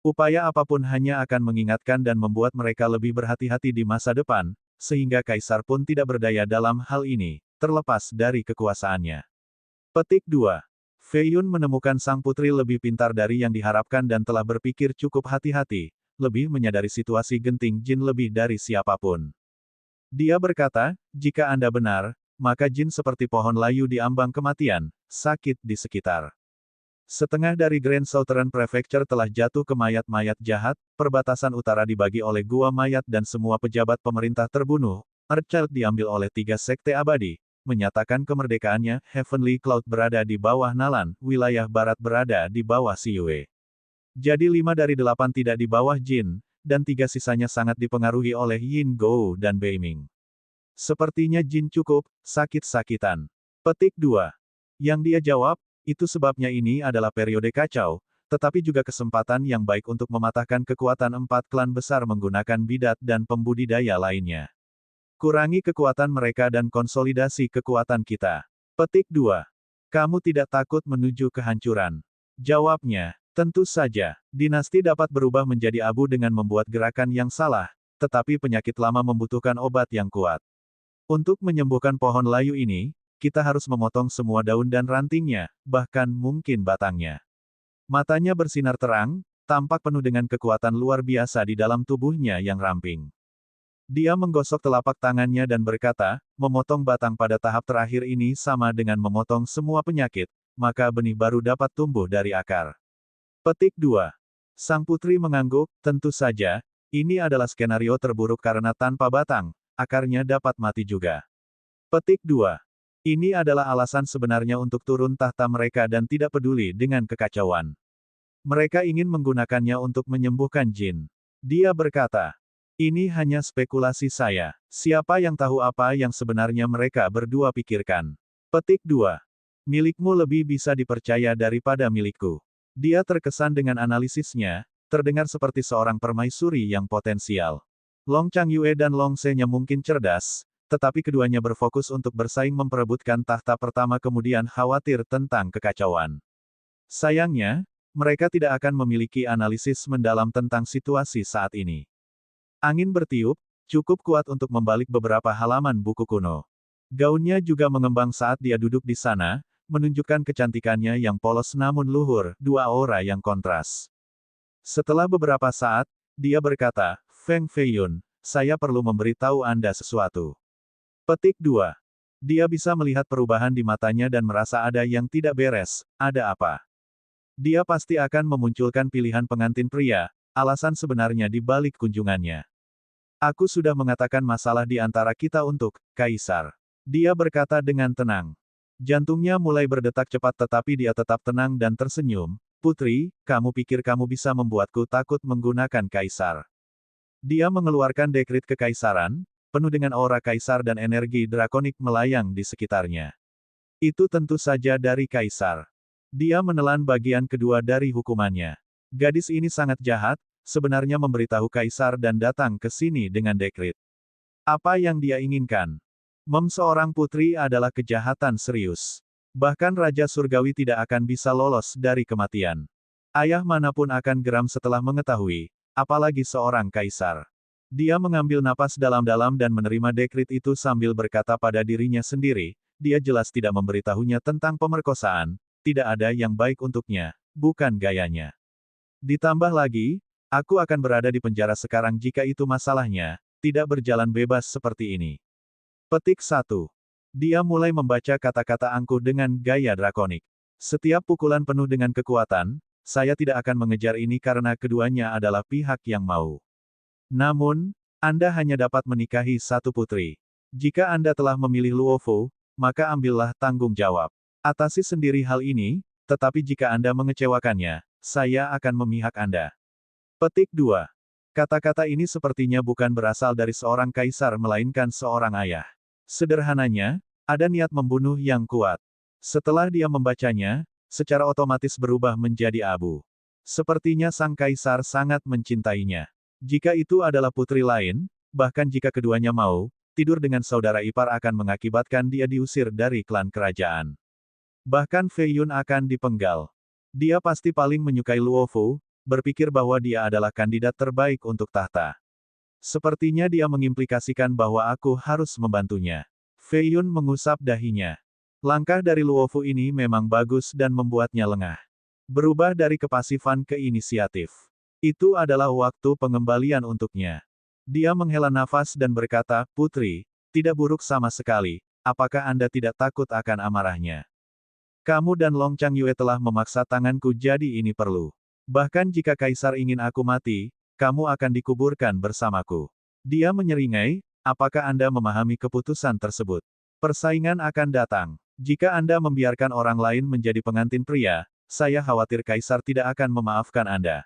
Upaya apapun hanya akan mengingatkan dan membuat mereka lebih berhati-hati di masa depan, sehingga Kaisar pun tidak berdaya dalam hal ini, terlepas dari kekuasaannya. Petik 2. Fei Yun menemukan sang putri lebih pintar dari yang diharapkan dan telah berpikir cukup hati-hati, lebih menyadari situasi genting Jin lebih dari siapapun. Dia berkata, jika Anda benar, maka Jin seperti pohon layu di ambang kematian, sakit di sekitar. Setengah dari Grand Southern Prefecture telah jatuh ke mayat-mayat jahat, perbatasan utara dibagi oleh gua mayat dan semua pejabat pemerintah terbunuh, Earthchild diambil oleh 3 sekte abadi, menyatakan kemerdekaannya, Heavenly Cloud berada di bawah Nalan, wilayah barat berada di bawah Siyue. Jadi 5 dari 8 tidak di bawah Jin, dan 3 sisanya sangat dipengaruhi oleh Yin Gou dan Beiming. Sepertinya Jin cukup sakit-sakitan. Petik 2. Yang dia jawab, itu sebabnya ini adalah periode kacau, tetapi juga kesempatan yang baik untuk mematahkan kekuatan 4 klan besar menggunakan bidat dan pembudidaya lainnya. Kurangi kekuatan mereka dan konsolidasi kekuatan kita. Petik 2. Kamu tidak takut menuju kehancuran? Jawabnya, tentu saja. Dinasti dapat berubah menjadi abu dengan membuat gerakan yang salah, tetapi penyakit lama membutuhkan obat yang kuat. Untuk menyembuhkan pohon layu ini, kita harus memotong semua daun dan rantingnya, bahkan mungkin batangnya. Matanya bersinar terang, tampak penuh dengan kekuatan luar biasa di dalam tubuhnya yang ramping. Dia menggosok telapak tangannya dan berkata, memotong batang pada tahap terakhir ini sama dengan memotong semua penyakit, maka benih baru dapat tumbuh dari akar. Petik 2. Sang putri mengangguk, tentu saja, ini adalah skenario terburuk karena tanpa batang, akarnya dapat mati juga. Petik 2. Ini adalah alasan sebenarnya untuk turun tahta mereka dan tidak peduli dengan kekacauan. Mereka ingin menggunakannya untuk menyembuhkan Jin. Dia berkata, ini hanya spekulasi saya. Siapa yang tahu apa yang sebenarnya mereka berdua pikirkan? Petik 2. Milikmu lebih bisa dipercaya daripada milikku. Dia terkesan dengan analisisnya, terdengar seperti seorang permaisuri yang potensial. Long Changyue dan Long Se-nya mungkin cerdas, tetapi keduanya berfokus untuk bersaing memperebutkan tahta pertama kemudian khawatir tentang kekacauan. Sayangnya, mereka tidak akan memiliki analisis mendalam tentang situasi saat ini. Angin bertiup, cukup kuat untuk membalik beberapa halaman buku kuno. Gaunnya juga mengembang saat dia duduk di sana, menunjukkan kecantikannya yang polos namun luhur, dua aura yang kontras. Setelah beberapa saat, dia berkata, Feng Fei Yun, saya perlu memberitahu Anda sesuatu. Petik 2. Dia bisa melihat perubahan di matanya dan merasa ada yang tidak beres, ada apa? Dia pasti akan memunculkan pilihan pengantin pria, alasan sebenarnya di balik kunjungannya. Aku sudah mengatakan masalah di antara kita untuk Kaisar. Dia berkata dengan tenang. Jantungnya mulai berdetak cepat tetapi dia tetap tenang dan tersenyum. Putri, kamu pikir kamu bisa membuatku takut menggunakan Kaisar? Dia mengeluarkan dekrit kekaisaran, penuh dengan aura kaisar dan energi drakonik melayang di sekitarnya. Itu tentu saja dari kaisar. Dia menelan bagian kedua dari hukumannya. Gadis ini sangat jahat, sebenarnya memberitahu kaisar dan datang ke sini dengan dekrit. Apa yang dia inginkan? Seorang putri adalah kejahatan serius. Bahkan Raja Surgawi tidak akan bisa lolos dari kematian. Ayah manapun akan geram setelah mengetahui, apalagi seorang kaisar. Dia mengambil napas dalam-dalam dan menerima dekrit itu sambil berkata pada dirinya sendiri, dia jelas tidak memberitahunya tentang pemerkosaan, tidak ada yang baik untuknya, bukan gayanya. Ditambah lagi, aku akan berada di penjara sekarang jika itu masalahnya, tidak berjalan bebas seperti ini. Petik 1. Dia mulai membaca kata-kata angkuh dengan gaya drakonik. Setiap pukulan penuh dengan kekuatan, saya tidak akan mengejar ini karena keduanya adalah pihak yang mau. Namun, Anda hanya dapat menikahi satu putri. Jika Anda telah memilih Luofu, maka ambillah tanggung jawab. Atasi sendiri hal ini, tetapi jika Anda mengecewakannya, saya akan memihak Anda. Petik 2. Kata-kata ini sepertinya bukan berasal dari seorang kaisar melainkan seorang ayah. Sederhananya, ada niat membunuh yang kuat. Setelah dia membacanya, secara otomatis berubah menjadi abu. Sepertinya sang kaisar sangat mencintainya. Jika itu adalah putri lain, bahkan jika keduanya mau, tidur dengan saudara ipar akan mengakibatkan dia diusir dari klan kerajaan. Bahkan Fei Yun akan dipenggal. Dia pasti paling menyukai Luofu, berpikir bahwa dia adalah kandidat terbaik untuk tahta. Sepertinya dia mengimplikasikan bahwa aku harus membantunya. Fei Yun mengusap dahinya. Langkah dari Luofu ini memang bagus dan membuatnya lengah. Berubah dari kepasifan ke inisiatif. Itu adalah waktu pengembalian untuknya. Dia menghela nafas dan berkata, "Putri, tidak buruk sama sekali. Apakah Anda tidak takut akan amarahnya? Kamu dan Long Changyue telah memaksa tanganku jadi ini perlu. Bahkan jika Kaisar ingin aku mati, kamu akan dikuburkan bersamaku." Dia menyeringai, "Apakah Anda memahami keputusan tersebut? Persaingan akan datang. Jika Anda membiarkan orang lain menjadi pengantin pria, saya khawatir Kaisar tidak akan memaafkan Anda."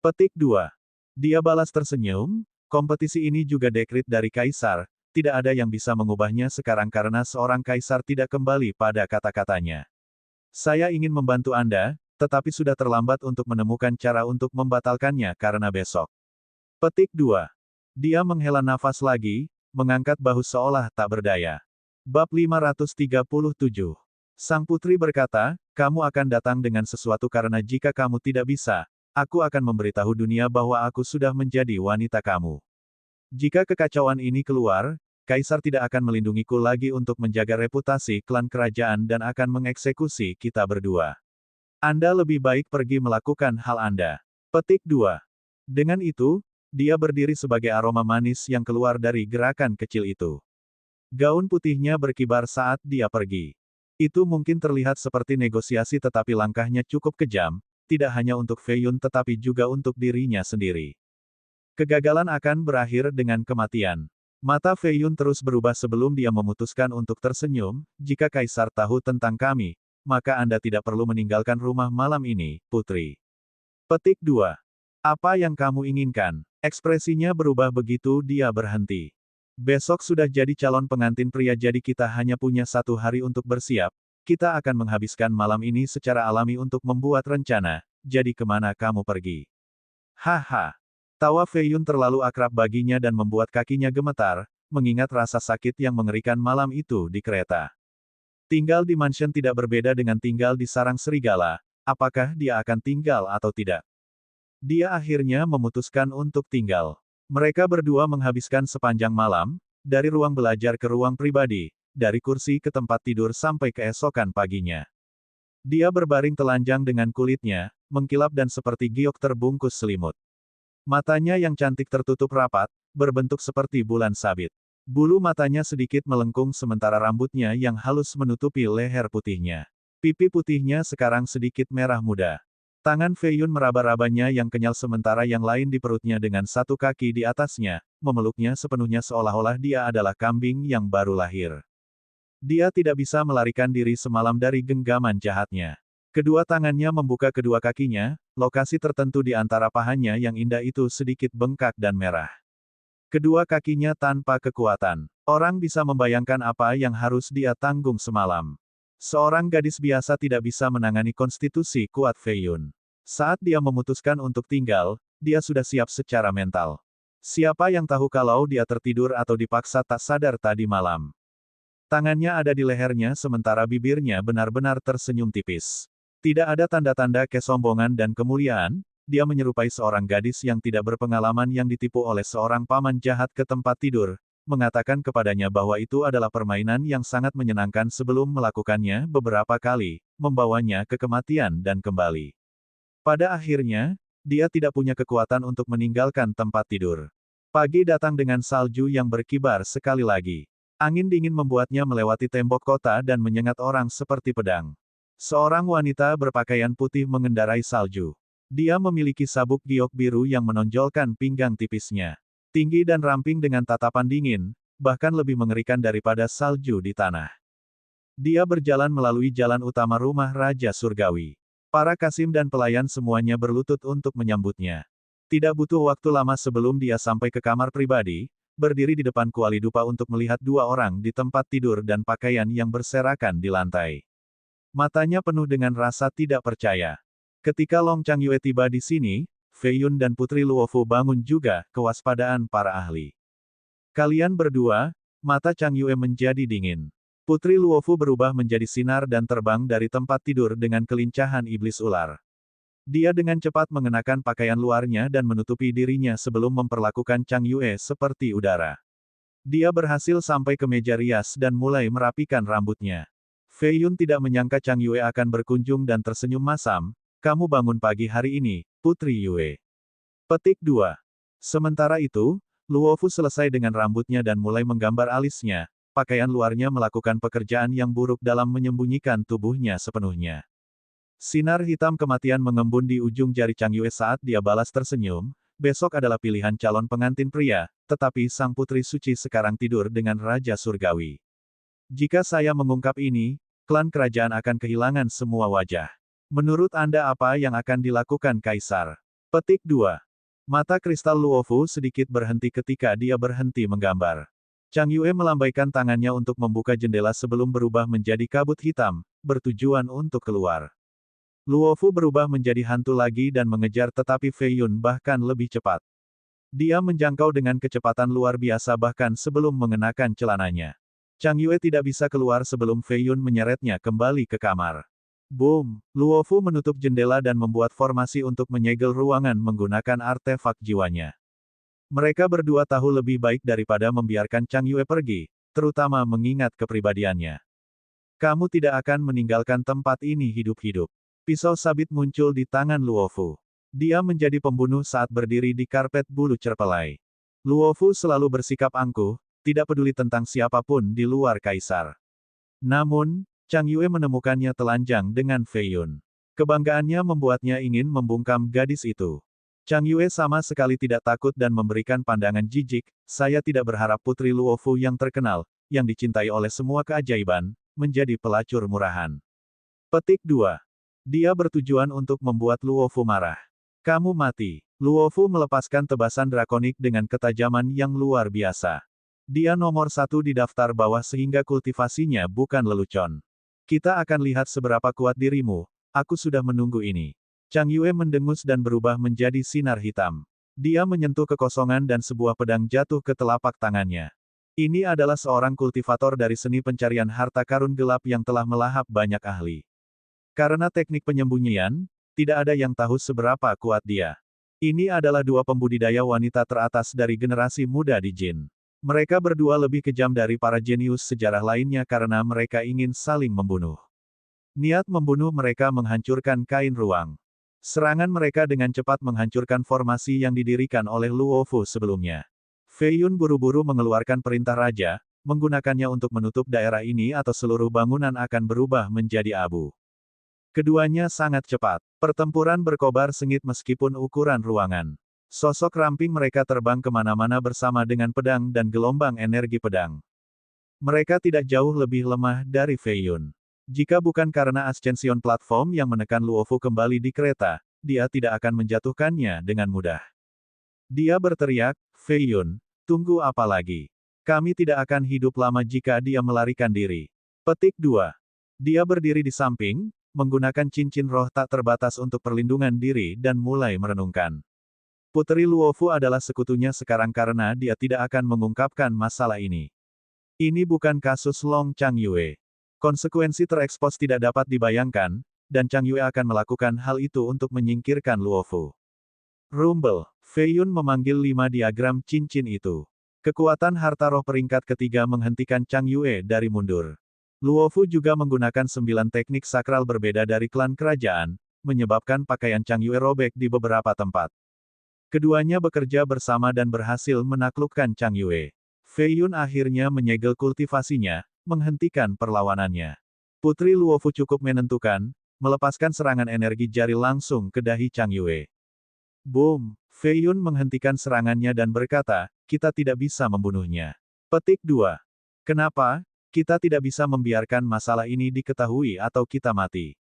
Petik 2. Dia balas tersenyum, "Kompetisi ini juga dekrit dari Kaisar, tidak ada yang bisa mengubahnya sekarang karena seorang Kaisar tidak kembali pada kata-katanya. Saya ingin membantu Anda, tetapi sudah terlambat untuk menemukan cara untuk membatalkannya karena besok." Petik 2. Dia menghela nafas lagi, mengangkat bahu seolah tak berdaya. Bab 537. Sang putri berkata, "Kamu akan datang dengan sesuatu karena jika kamu tidak bisa, aku akan memberitahu dunia bahwa aku sudah menjadi wanita kamu. Jika kekacauan ini keluar, Kaisar tidak akan melindungiku lagi untuk menjaga reputasi klan kerajaan dan akan mengeksekusi kita berdua. Anda lebih baik pergi melakukan hal Anda." Petik 2. Dengan itu, dia berdiri sebagai aroma manis yang keluar dari gerakan kecil itu. Gaun putihnya berkibar saat dia pergi. Itu mungkin terlihat seperti negosiasi tetapi langkahnya cukup kejam, tidak hanya untuk Fei Yun tetapi juga untuk dirinya sendiri. Kegagalan akan berakhir dengan kematian. Mata Fei Yun terus berubah sebelum dia memutuskan untuk tersenyum, "Jika Kaisar tahu tentang kami, maka Anda tidak perlu meninggalkan rumah malam ini, Putri." Petik 2. "Apa yang kamu inginkan?" Ekspresinya berubah begitu dia berhenti. "Besok sudah jadi calon pengantin pria jadi kita hanya punya 1 hari untuk bersiap, kita akan menghabiskan malam ini secara alami untuk membuat rencana, jadi kemana kamu pergi?" Haha. Tawa Fei Yun terlalu akrab baginya dan membuat kakinya gemetar, mengingat rasa sakit yang mengerikan malam itu di kereta. Tinggal di mansion tidak berbeda dengan tinggal di sarang serigala, apakah dia akan tinggal atau tidak? Dia akhirnya memutuskan untuk tinggal. Mereka berdua menghabiskan sepanjang malam, dari ruang belajar ke ruang pribadi, dari kursi ke tempat tidur sampai keesokan paginya. Dia berbaring telanjang dengan kulitnya, mengkilap dan seperti giok terbungkus selimut. Matanya yang cantik tertutup rapat, berbentuk seperti bulan sabit. Bulu matanya sedikit melengkung sementara rambutnya yang halus menutupi leher putihnya. Pipi putihnya sekarang sedikit merah muda. Tangan Fei Yun meraba-rabanya yang kenyal sementara yang lain di perutnya dengan satu kaki di atasnya, memeluknya sepenuhnya seolah-olah dia adalah kambing yang baru lahir. Dia tidak bisa melarikan diri semalam dari genggaman jahatnya. Kedua tangannya membuka kedua kakinya, lokasi tertentu di antara pahanya yang indah itu sedikit bengkak dan merah. Kedua kakinya tanpa kekuatan. Orang bisa membayangkan apa yang harus dia tanggung semalam. Seorang gadis biasa tidak bisa menangani konstitusi kuat Fei Yun. Saat dia memutuskan untuk tinggal, dia sudah siap secara mental. Siapa yang tahu kalau dia tertidur atau dipaksa tak sadar tadi malam. Tangannya ada di lehernya sementara bibirnya benar-benar tersenyum tipis. Tidak ada tanda-tanda kesombongan dan kemuliaan, dia menyerupai seorang gadis yang tidak berpengalaman yang ditipu oleh seorang paman jahat ke tempat tidur, mengatakan kepadanya bahwa itu adalah permainan yang sangat menyenangkan sebelum melakukannya beberapa kali, membawanya ke kematian dan kembali. Pada akhirnya, dia tidak punya kekuatan untuk meninggalkan tempat tidur. Pagi datang dengan salju yang berkibar sekali lagi. Angin dingin membuatnya melewati tembok kota dan menyengat orang seperti pedang. Seorang wanita berpakaian putih mengendarai salju. Dia memiliki sabuk giok biru yang menonjolkan pinggang tipisnya. Tinggi dan ramping dengan tatapan dingin, bahkan lebih mengerikan daripada salju di tanah. Dia berjalan melalui jalan utama rumah Raja Surgawi. Para kasim dan pelayan semuanya berlutut untuk menyambutnya. Tidak butuh waktu lama sebelum dia sampai ke kamar pribadi, berdiri di depan kuali dupa untuk melihat dua orang di tempat tidur dan pakaian yang berserakan di lantai. Matanya penuh dengan rasa tidak percaya. Ketika Long Changyue tiba di sini, Fei Yun dan Putri Luofu bangun juga, kewaspadaan para ahli. "Kalian berdua," mata Changyue menjadi dingin. Putri Luofu berubah menjadi sinar dan terbang dari tempat tidur dengan kelincahan iblis ular. Dia dengan cepat mengenakan pakaian luarnya dan menutupi dirinya sebelum memperlakukan Changyue seperti udara. Dia berhasil sampai ke meja rias dan mulai merapikan rambutnya. Fei Yun tidak menyangka Chang Yue akan berkunjung dan tersenyum masam. Kamu bangun pagi hari ini, Putri Yue. Petik 2. Sementara itu, Luofu selesai dengan rambutnya dan mulai menggambar alisnya. Pakaian luarnya melakukan pekerjaan yang buruk dalam menyembunyikan tubuhnya sepenuhnya. Sinar hitam kematian mengembun di ujung jari Chang Yue saat dia balas tersenyum. Besok adalah pilihan calon pengantin pria, tetapi sang putri suci sekarang tidur dengan Raja Surgawi. Jika saya mengungkap ini, klan kerajaan akan kehilangan semua wajah. Menurut Anda apa yang akan dilakukan Kaisar? Petik 2. Mata kristal Luofu sedikit berhenti ketika dia berhenti menggambar. Chang Yue melambaikan tangannya untuk membuka jendela sebelum berubah menjadi kabut hitam, bertujuan untuk keluar. Luofu berubah menjadi hantu lagi dan mengejar tetapi Fei Yun bahkan lebih cepat. Dia menjangkau dengan kecepatan luar biasa bahkan sebelum mengenakan celananya. Chang Yue tidak bisa keluar sebelum Fei Yun menyeretnya kembali ke kamar. Boom! Luofu menutup jendela dan membuat formasi untuk menyegel ruangan menggunakan artefak jiwanya. Mereka berdua tahu lebih baik daripada membiarkan Chang Yue pergi, terutama mengingat kepribadiannya. Kamu tidak akan meninggalkan tempat ini hidup-hidup. Pisau sabit muncul di tangan Luofu. Dia menjadi pembunuh saat berdiri di karpet bulu cerpelai. Luofu selalu bersikap angkuh, tidak peduli tentang siapapun di luar Kaisar. Namun, Chang Yue menemukannya telanjang dengan Fei Yun. Kebanggaannya membuatnya ingin membungkam gadis itu. Chang Yue sama sekali tidak takut dan memberikan pandangan jijik, saya tidak berharap Putri Luofu yang terkenal, yang dicintai oleh semua keajaiban, menjadi pelacur murahan. Petik 2. Dia bertujuan untuk membuat Luofu marah. Kamu mati. Luofu melepaskan tebasan drakonik dengan ketajaman yang luar biasa. Dia nomor 1 di daftar bawah sehingga kultivasinya bukan lelucon. Kita akan lihat seberapa kuat dirimu, aku sudah menunggu ini. Chang Yue mendengus dan berubah menjadi sinar hitam. Dia menyentuh kekosongan dan sebuah pedang jatuh ke telapak tangannya. Ini adalah seorang kultivator dari seni pencarian harta karun gelap yang telah melahap banyak ahli. Karena teknik penyembunyian, tidak ada yang tahu seberapa kuat dia. Ini adalah dua pembudidaya wanita teratas dari generasi muda di Jin. Mereka berdua lebih kejam dari para jenius sejarah lainnya karena mereka ingin saling membunuh. Niat membunuh mereka menghancurkan kain ruang. Serangan mereka dengan cepat menghancurkan formasi yang didirikan oleh Luofu sebelumnya. Fei Yun buru-buru mengeluarkan perintah raja, menggunakannya untuk menutup daerah ini atau seluruh bangunan akan berubah menjadi abu. Keduanya sangat cepat. Pertempuran berkobar sengit meskipun ukuran ruangan. Sosok ramping mereka terbang kemana-mana bersama dengan pedang dan gelombang energi pedang. Mereka tidak jauh lebih lemah dari Fei Yun. Jika bukan karena Ascension Platform yang menekan Luofu kembali di kereta, dia tidak akan menjatuhkannya dengan mudah. Dia berteriak, Fei Yun, tunggu apa lagi? Kami tidak akan hidup lama jika dia melarikan diri. Petik 2. Dia berdiri di samping, menggunakan cincin roh tak terbatas untuk perlindungan diri dan mulai merenungkan. Putri Luofu adalah sekutunya sekarang karena dia tidak akan mengungkapkan masalah ini. Ini bukan kasus Long Chang Yue. Konsekuensi terekspos tidak dapat dibayangkan, dan Chang Yue akan melakukan hal itu untuk menyingkirkan Luofu. Rumble. Fei Yun memanggil 5 diagram cincin itu. Kekuatan harta roh peringkat ketiga menghentikan Chang Yue dari mundur. Luofu juga menggunakan 9 teknik sakral berbeda dari klan kerajaan, menyebabkan pakaian Chang Yue robek di beberapa tempat. Keduanya bekerja bersama dan berhasil menaklukkan Chang Yue. Fei Yun akhirnya menyegel kultivasinya, menghentikan perlawanannya. Putri Luofu cukup menentukan, melepaskan serangan energi jari langsung ke dahi Chang Yue. Boom! Fei Yun menghentikan serangannya dan berkata, kita tidak bisa membunuhnya. Petik 2. Kenapa? Kita tidak bisa membiarkan masalah ini diketahui atau kita mati.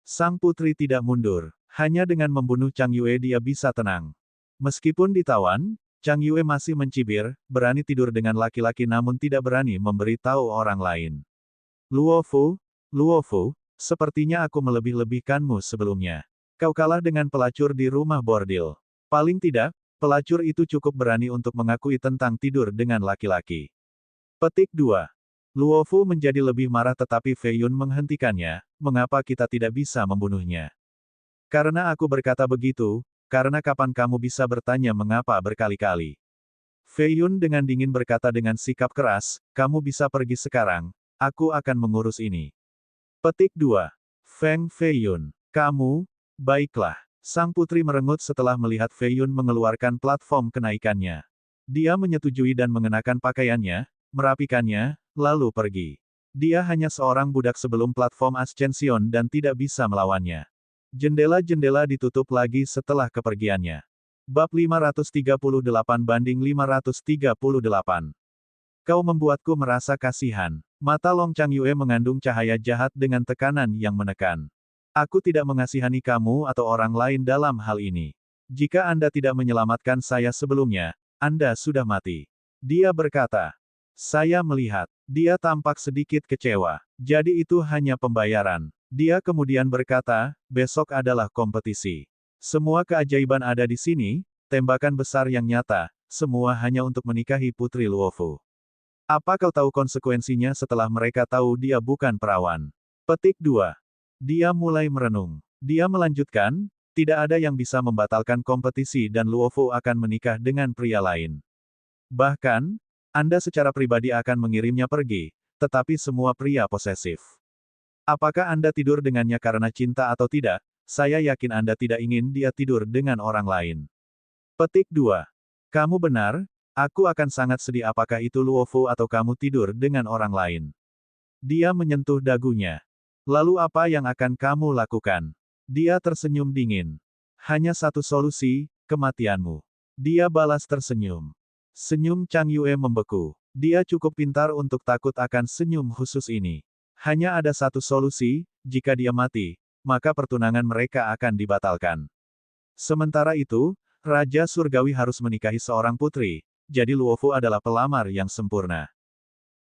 Sang putri tidak mundur. Hanya dengan membunuh Chang Yue dia bisa tenang. Meskipun ditawan, Chang Yue masih mencibir, berani tidur dengan laki-laki namun tidak berani memberitahu orang lain. Luofu, sepertinya aku melebih-lebihkanmu sebelumnya. Kau kalah dengan pelacur di rumah bordil. Paling tidak, pelacur itu cukup berani untuk mengakui tentang tidur dengan laki-laki. Petik 2. Luofu menjadi lebih marah tetapi Fei Yun menghentikannya, mengapa kita tidak bisa membunuhnya? Karena aku berkata begitu, karena kapan kamu bisa bertanya mengapa berkali-kali? Fei Yun dengan dingin berkata dengan sikap keras, kamu bisa pergi sekarang, aku akan mengurus ini. Petik 2. Feng Fei Yun. Kamu, baiklah. Sang putri merengut setelah melihat Fei Yun mengeluarkan platform kenaikannya. Dia menyetujui dan mengenakan pakaiannya, merapikannya, lalu pergi. Dia hanya seorang budak sebelum platform Ascension dan tidak bisa melawannya. Jendela-jendela ditutup lagi setelah kepergiannya. Bab 538-538. Kau membuatku merasa kasihan. Mata Long Changyue mengandung cahaya jahat dengan tekanan yang menekan. Aku tidak mengasihani kamu atau orang lain dalam hal ini. Jika Anda tidak menyelamatkan saya sebelumnya, Anda sudah mati. Dia berkata. Saya melihat. Dia tampak sedikit kecewa. Jadi itu hanya pembayaran. Dia kemudian berkata, besok adalah kompetisi. Semua keajaiban ada di sini, tembakan besar yang nyata, semua hanya untuk menikahi Putri Luofu. Apa kau tahu konsekuensinya setelah mereka tahu dia bukan perawan? Petik 2. Dia mulai merenung. Dia melanjutkan, tidak ada yang bisa membatalkan kompetisi dan Luofu akan menikah dengan pria lain. Bahkan, Anda secara pribadi akan mengirimnya pergi, tetapi semua pria posesif. Apakah Anda tidur dengannya karena cinta atau tidak? Saya yakin Anda tidak ingin dia tidur dengan orang lain. Petik 2. Kamu benar, aku akan sangat sedih apakah itu Luofu atau kamu tidur dengan orang lain. Dia menyentuh dagunya. Lalu apa yang akan kamu lakukan? Dia tersenyum dingin. Hanya satu solusi, kematianmu. Dia balas tersenyum. Senyum Changyue membeku. Dia cukup pintar untuk takut akan senyum khusus ini. Hanya ada satu solusi, jika dia mati, maka pertunangan mereka akan dibatalkan. Sementara itu, Raja Surgawi harus menikahi seorang putri, jadi Luofu adalah pelamar yang sempurna.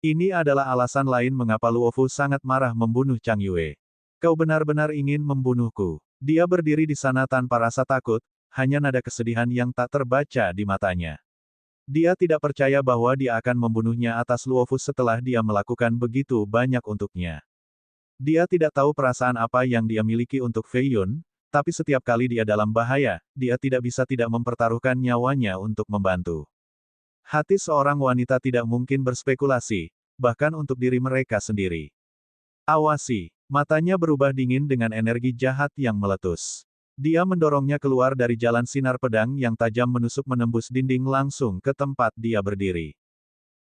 Ini adalah alasan lain mengapa Luofu sangat marah membunuh Changyue. Kau benar-benar ingin membunuhku. Dia berdiri di sana tanpa rasa takut, hanya nada kesedihan yang tak terbaca di matanya. Dia tidak percaya bahwa dia akan membunuhnya atas Luofu setelah dia melakukan begitu banyak untuknya. Dia tidak tahu perasaan apa yang dia miliki untuk Fei Yun, tapi setiap kali dia dalam bahaya, dia tidak bisa tidak mempertaruhkan nyawanya untuk membantu. Hati seorang wanita tidak mungkin berspekulasi, bahkan untuk diri mereka sendiri. Awasi. Matanya berubah dingin dengan energi jahat yang meletus. Dia mendorongnya keluar dari jalan sinar pedang yang tajam menusuk menembus dinding langsung ke tempat dia berdiri.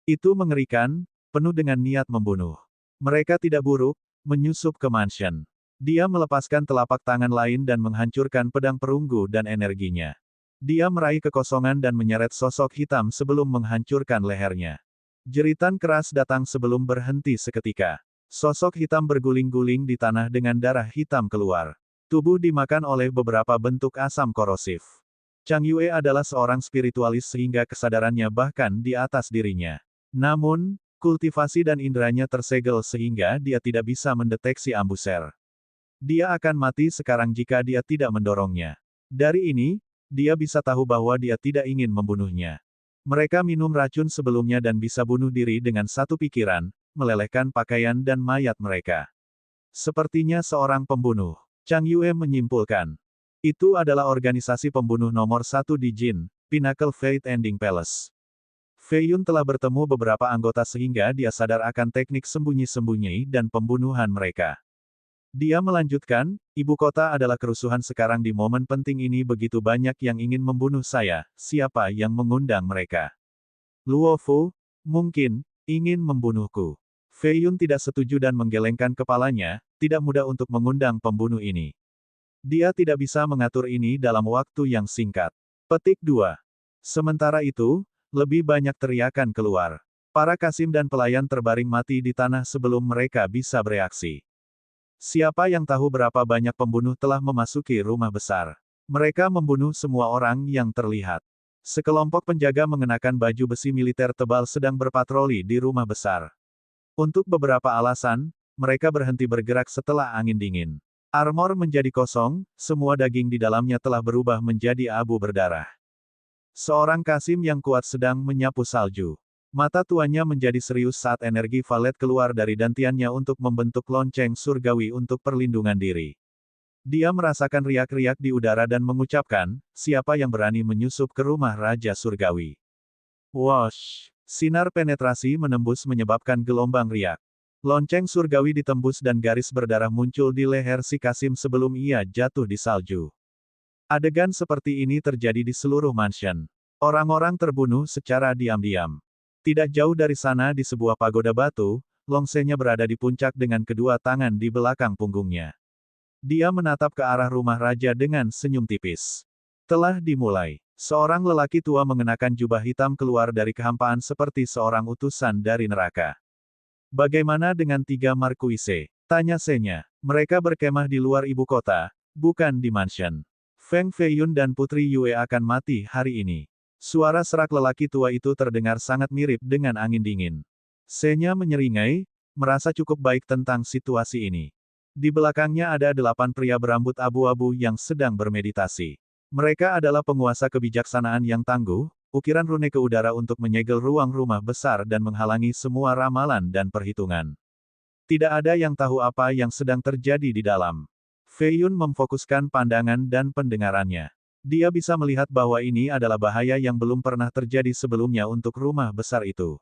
Itu mengerikan, penuh dengan niat membunuh. Mereka tidak buruk, menyusup ke mansion. Dia melepaskan telapak tangan lain dan menghancurkan pedang perunggu dan energinya. Dia meraih kekosongan dan menyeret sosok hitam sebelum menghancurkan lehernya. Jeritan keras datang sebelum berhenti seketika. Sosok hitam berguling-guling di tanah dengan darah hitam keluar. Tubuh dimakan oleh beberapa bentuk asam korosif. Changyue adalah seorang spiritualis sehingga kesadarannya bahkan di atas dirinya. Namun, kultivasi dan inderanya tersegel sehingga dia tidak bisa mendeteksi ambuser. Dia akan mati sekarang jika dia tidak mendorongnya. Dari ini, dia bisa tahu bahwa dia tidak ingin membunuhnya. Mereka minum racun sebelumnya dan bisa bunuh diri dengan satu pikiran, melelehkan pakaian dan mayat mereka. Sepertinya seorang pembunuh. Changyue menyimpulkan. Itu adalah organisasi pembunuh nomor satu di Jin, Pinnacle Fate Ending Palace. Fei Yun telah bertemu beberapa anggota sehingga dia sadar akan teknik sembunyi-sembunyi dan pembunuhan mereka. Dia melanjutkan, ibu kota adalah kerusuhan sekarang di momen penting ini begitu banyak yang ingin membunuh saya, siapa yang mengundang mereka? Luofu, mungkin, ingin membunuhku. Fei Yun tidak setuju dan menggelengkan kepalanya, tidak mudah untuk mengundang pembunuh ini. Dia tidak bisa mengatur ini dalam waktu yang singkat. Petik 2. Sementara itu, lebih banyak teriakan keluar. Para kasim dan pelayan terbaring mati di tanah sebelum mereka bisa bereaksi. Siapa yang tahu berapa banyak pembunuh telah memasuki rumah besar? Mereka membunuh semua orang yang terlihat. Sekelompok penjaga mengenakan baju besi militer tebal sedang berpatroli di rumah besar. Untuk beberapa alasan, mereka berhenti bergerak setelah angin dingin. Armor menjadi kosong, semua daging di dalamnya telah berubah menjadi abu berdarah. Seorang kasim yang kuat sedang menyapu salju. Mata tuannya menjadi serius saat energi valet keluar dari dantiannya untuk membentuk lonceng surgawi untuk perlindungan diri. Dia merasakan riak-riak di udara dan mengucapkan, siapa yang berani menyusup ke rumah Raja Surgawi. Wosh! Sinar penetrasi menembus menyebabkan gelombang riak. Lonceng surgawi ditembus dan garis berdarah muncul di leher si Kasim sebelum ia jatuh di salju. Adegan seperti ini terjadi di seluruh mansion. Orang-orang terbunuh secara diam-diam. Tidak jauh dari sana di sebuah pagoda batu, Longsenya berada di puncak dengan kedua tangan di belakang punggungnya. Dia menatap ke arah rumah raja dengan senyum tipis. Telah dimulai. Seorang lelaki tua mengenakan jubah hitam keluar dari kehampaan seperti seorang utusan dari neraka. Bagaimana dengan tiga markuise? Tanya Senya. Mereka berkemah di luar ibu kota, bukan di mansion. Feng Feiyun dan Putri Yue akan mati hari ini. Suara serak lelaki tua itu terdengar sangat mirip dengan angin dingin. Senya menyeringai, merasa cukup baik tentang situasi ini. Di belakangnya ada 8 pria berambut abu-abu yang sedang bermeditasi. Mereka adalah penguasa kebijaksanaan yang tangguh, ukiran rune ke udara untuk menyegel ruang rumah besar dan menghalangi semua ramalan dan perhitungan. Tidak ada yang tahu apa yang sedang terjadi di dalam. Feiyun memfokuskan pandangan dan pendengarannya. Dia bisa melihat bahwa ini adalah bahaya yang belum pernah terjadi sebelumnya untuk rumah besar itu.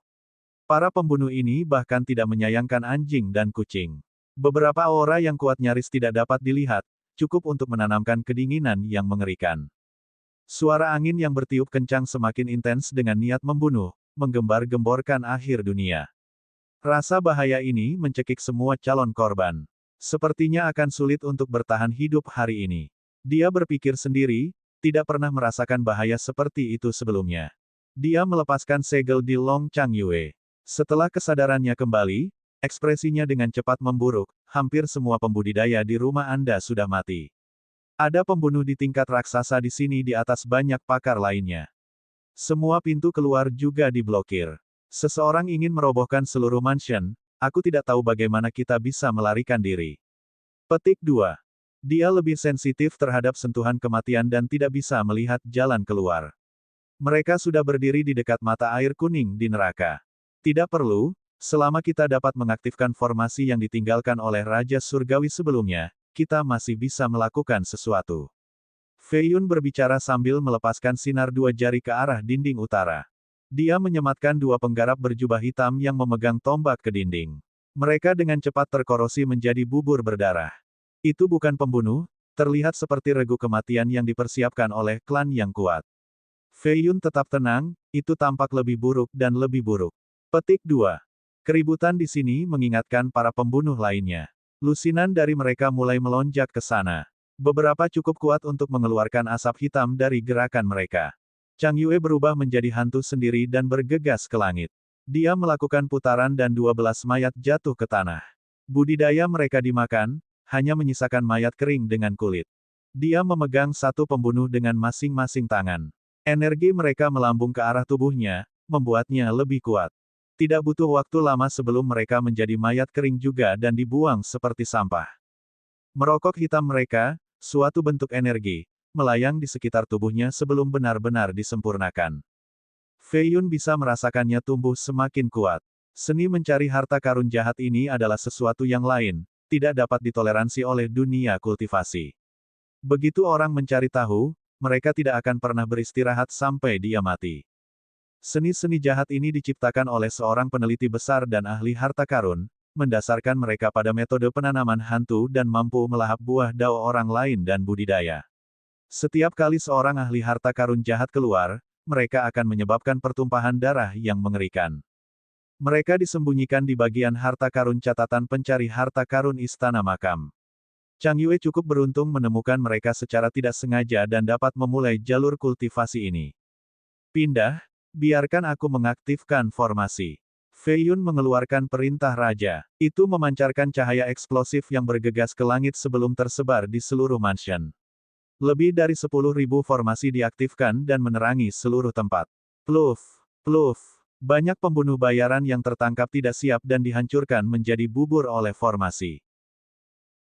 Para pembunuh ini bahkan tidak menyayangkan anjing dan kucing. Beberapa aura yang kuat nyaris tidak dapat dilihat, cukup untuk menanamkan kedinginan yang mengerikan. Suara angin yang bertiup kencang semakin intens dengan niat membunuh, menggembar-gemborkan akhir dunia. Rasa bahaya ini mencekik semua calon korban. Sepertinya akan sulit untuk bertahan hidup hari ini. Dia berpikir sendiri, tidak pernah merasakan bahaya seperti itu sebelumnya. Dia melepaskan segel di Long Changyue. Setelah kesadarannya kembali, ekspresinya dengan cepat memburuk, hampir semua pembudidaya di rumah Anda sudah mati. Ada pembunuh di tingkat raksasa di sini di atas banyak pakar lainnya. Semua pintu keluar juga diblokir. Seseorang ingin merobohkan seluruh mansion, aku tidak tahu bagaimana kita bisa melarikan diri. Petik 2. Dia lebih sensitif terhadap sentuhan kematian dan tidak bisa melihat jalan keluar. Mereka sudah berdiri di dekat mata air kuning di neraka. Tidak perlu, selama kita dapat mengaktifkan formasi yang ditinggalkan oleh Raja Surgawi sebelumnya, kita masih bisa melakukan sesuatu. Feiyun berbicara sambil melepaskan sinar dua jari ke arah dinding utara. Dia menyematkan dua penggarap berjubah hitam yang memegang tombak ke dinding. Mereka dengan cepat terkorosi menjadi bubur berdarah. Itu bukan pembunuh, terlihat seperti regu kematian yang dipersiapkan oleh klan yang kuat. Feiyun tetap tenang, itu tampak lebih buruk dan lebih buruk. Petik 2. Keributan di sini mengingatkan para pembunuh lainnya. Lusinan dari mereka mulai melonjak ke sana. Beberapa cukup kuat untuk mengeluarkan asap hitam dari gerakan mereka. Changyue berubah menjadi hantu sendiri dan bergegas ke langit. Dia melakukan putaran dan 12 mayat jatuh ke tanah. Budidaya mereka dimakan, hanya menyisakan mayat kering dengan kulit. Dia memegang satu pembunuh dengan masing-masing tangan. Energi mereka melambung ke arah tubuhnya, membuatnya lebih kuat. Tidak butuh waktu lama sebelum mereka menjadi mayat kering juga dan dibuang seperti sampah. Merokok hitam mereka, suatu bentuk energi, melayang di sekitar tubuhnya sebelum benar-benar disempurnakan. Feiyun bisa merasakannya tumbuh semakin kuat. Seni mencari harta karun jahat ini adalah sesuatu yang lain, tidak dapat ditoleransi oleh dunia kultivasi. Begitu orang mencari tahu, mereka tidak akan pernah beristirahat sampai dia mati. Seni-seni jahat ini diciptakan oleh seorang peneliti besar dan ahli harta karun, mendasarkan mereka pada metode penanaman hantu dan mampu melahap buah dao orang lain dan budidaya. Setiap kali seorang ahli harta karun jahat keluar, mereka akan menyebabkan pertumpahan darah yang mengerikan. Mereka disembunyikan di bagian harta karun catatan pencari harta karun istana makam. Changyue cukup beruntung menemukan mereka secara tidak sengaja dan dapat memulai jalur kultivasi ini. Pindah, biarkan aku mengaktifkan formasi. Feiyun mengeluarkan perintah raja. Itu memancarkan cahaya eksplosif yang bergegas ke langit sebelum tersebar di seluruh mansion. Lebih dari 10.000 formasi diaktifkan dan menerangi seluruh tempat. Pluf, pluf. Banyak pembunuh bayaran yang tertangkap tidak siap dan dihancurkan menjadi bubur oleh formasi.